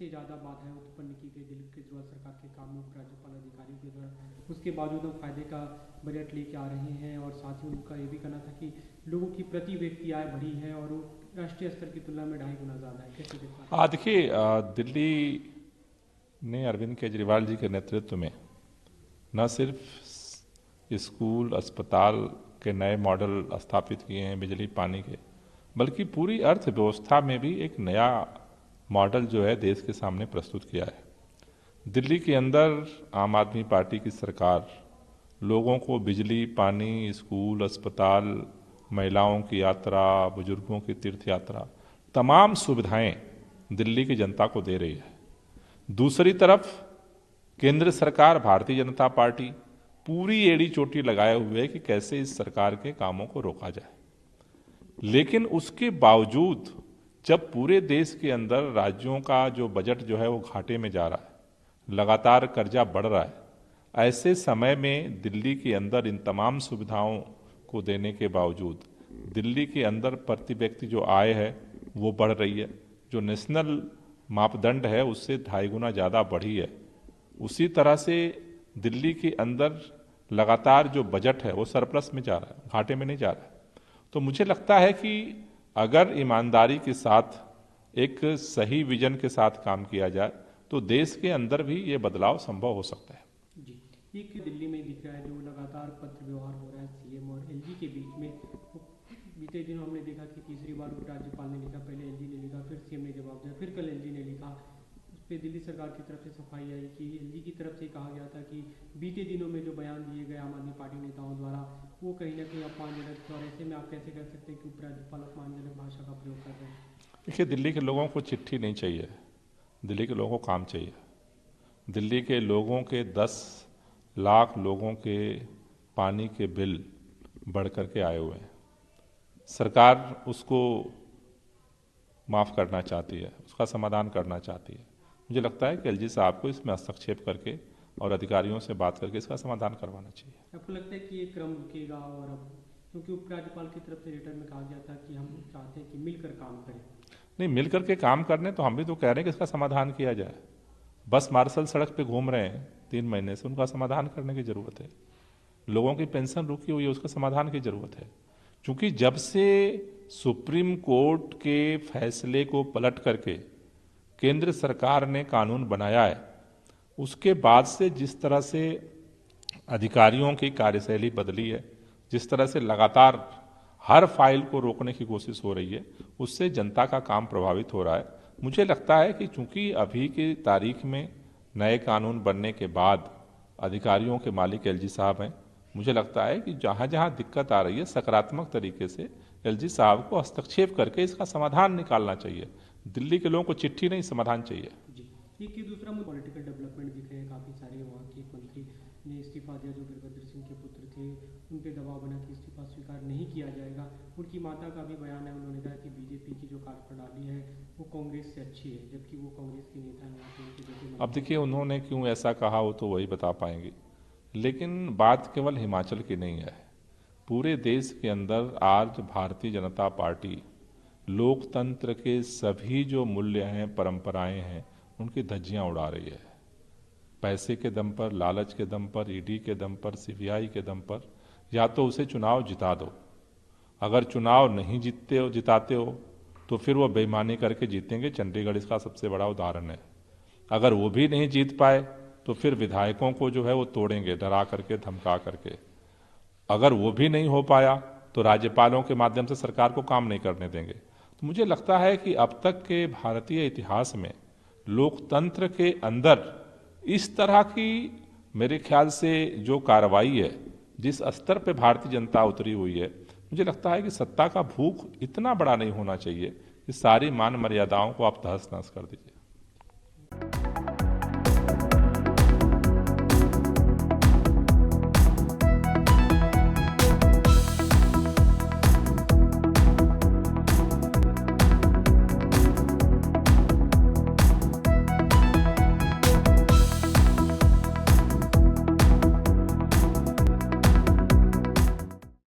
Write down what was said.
से ज़्यादा बाधाएं उत्पन्न की गई दिल्ली केजरीवाल सरकार के कामों पर राज्यपाल अधिकारियों के द्वारा। उसके बावजूद हम फायदे का बजट लेके आ रहे हैं और साथ ही उनका ये भी कहना था कि लोगों की प्रति व्यक्ति आय बढ़ी है और वो राष्ट्रीय स्तर की तुलना में 2.5 गुना ज़्यादा है। कैसे देखते हैं? देखिए, दिल्ली ने अरविंद केजरीवाल जी के नेतृत्व में न सिर्फ स्कूल अस्पताल के नए मॉडल स्थापित किए हैं बिजली पानी के, बल्कि पूरी अर्थव्यवस्था में भी एक नया मॉडल जो है देश के सामने प्रस्तुत किया है। दिल्ली के अंदर आम आदमी पार्टी की सरकार लोगों को बिजली पानी, स्कूल अस्पताल, महिलाओं की यात्रा, बुजुर्गों की तीर्थ यात्रा, तमाम सुविधाएं दिल्ली की जनता को दे रही है। दूसरी तरफ केंद्र सरकार भारतीय जनता पार्टी पूरी एड़ी चोटी लगाए हुए है कि कैसे इस सरकार के कामों को रोका जाए। लेकिन उसके बावजूद जब पूरे देश के अंदर राज्यों का जो बजट जो है वो घाटे में जा रहा है, लगातार कर्जा बढ़ रहा है, ऐसे समय में दिल्ली के अंदर इन तमाम सुविधाओं को देने के बावजूद दिल्ली के अंदर प्रति व्यक्ति जो आय है वो बढ़ रही है, जो नेशनल मापदंड है उससे 2.5 गुना ज़्यादा बढ़ी है। उसी तरह से दिल्ली के अंदर लगातार जो बजट है वो सरप्लस में जा रहा है, घाटे में नहीं जा रहा है। तो मुझे लगता है कि अगर ईमानदारी के साथ एक सही विजन के साथ काम किया जाए तो देश के अंदर भी ये बदलाव संभव हो सकता है। जी, एक दिल्ली में दिख रहा है जो लगातार पत्र व्यवहार हो रहा है सीएम और एलजी के बीच में। बीते दिनों हमने देखा कि तीसरी बार राज्यपाल ने लिखा, पहले एलजी ने लिखा, फिर सीएम ने जवाब दिया, फिर कल एलजी ने लिखा। उस पर दिल्ली सरकार की तरफ से सफाई आई कि एलजी की तरफ से कहा गया था कि बीते दिनों में जो बयान दिए गए आम आदमी पार्टी नेताओं द्वारा वो कहीं ना कहीं अपमानजनक थे। और ऐसे में आप कैसे कह सकते हैं कि उपराज्यपाल अपमानजनक भाषा का प्रयोग कर रहे हैं? देखिए, दिल्ली के लोगों को चिट्ठी नहीं चाहिए, दिल्ली के लोगों को काम चाहिए। दिल्ली के लोगों के 10 लाख लोगों के पानी के बिल बढ़ करके आए हुए हैं। सरकार उसको माफ़ करना चाहती है, उसका समाधान करना चाहती है। मुझे लगता है कि एलजी साहब को इसमें हस्तक्षेप करके और अधिकारियों से बात करके इसका समाधान करवाना चाहिए। आपको लगता है कि ये क्रम रुकेगा? और अब क्योंकि उपराज्यपाल की तरफ से लेटर में कहा गया था कि हम चाहते हैं कि मिलकर काम करें। नहीं, मिलकर के काम करने तो हम भी तो कह रहे हैं कि इसका समाधान किया जाए। बस मार्शल सड़क पे घूम रहे हैं 3 महीने से, उनका समाधान करने की ज़रूरत है। लोगों की पेंशन रुकी हुई है, उसका समाधान की ज़रूरत है। क्योंकि जब से सुप्रीम कोर्ट के फैसले को पलट करके केंद्र सरकार ने कानून बनाया है, उसके बाद से जिस तरह से अधिकारियों की कार्यशैली बदली है, जिस तरह से लगातार हर फाइल को रोकने की कोशिश हो रही है, उससे जनता का काम प्रभावित हो रहा है। मुझे लगता है कि चूंकि अभी की तारीख में नए कानून बनने के बाद अधिकारियों के मालिक एलजी साहब हैं, मुझे लगता है कि जहाँ जहाँ दिक्कत आ रही है सकारात्मक तरीके से एलजी साहब को हस्तक्षेप करके इसका समाधान निकालना चाहिए। दिल्ली के लोगों को चिट्ठी नहीं, समाधान चाहिए। जी, एक दूसरा पॉलिटिकल डेवलपमेंट दिख रहे हैं काफ़ी सारे। वहाँ के मंत्री ने इस्तीफा दिया जो वीरभद्र सिंह के पुत्र थे, उन पे दबाव बना कि इस्तीफा स्वीकार नहीं किया जाएगा। उनकी माता का भी बयान है, उन्होंने कहा कि बीजेपी की जो कार्यप्रणाली है वो कांग्रेस से अच्छी है, जबकि वो कांग्रेस की नेता है। अब देखिए, उन्होंने क्यों ऐसा कहा वो तो वही बता पाएंगे। लेकिन बात केवल हिमाचल की नहीं है, पूरे देश के अंदर आज भारतीय जनता पार्टी लोकतंत्र के सभी जो मूल्य हैं, परंपराएं हैं, उनकी धज्जियां उड़ा रही है। पैसे के दम पर, लालच के दम पर, ईडी के दम पर, सीबीआई के दम पर। या तो उसे चुनाव जिता दो, अगर चुनाव नहीं जिताते हो तो फिर वो बेईमानी करके जीतेंगे। चंडीगढ़ इसका सबसे बड़ा उदाहरण है। अगर वो भी नहीं जीत पाए तो फिर विधायकों को जो है वो तोड़ेंगे, डरा करके, धमका करके। अगर वो भी नहीं हो पाया तो राज्यपालों के माध्यम से सरकार को काम नहीं करने देंगे। तो मुझे लगता है कि अब तक के भारतीय इतिहास में लोकतंत्र के अंदर इस तरह की, मेरे ख्याल से जो कार्रवाई है, जिस स्तर पे भारतीय जनता उतरी हुई है, मुझे लगता है कि सत्ता का भूख इतना बड़ा नहीं होना चाहिए कि सारी मान मर्यादाओं को आप तहस नहस कर दीजिए।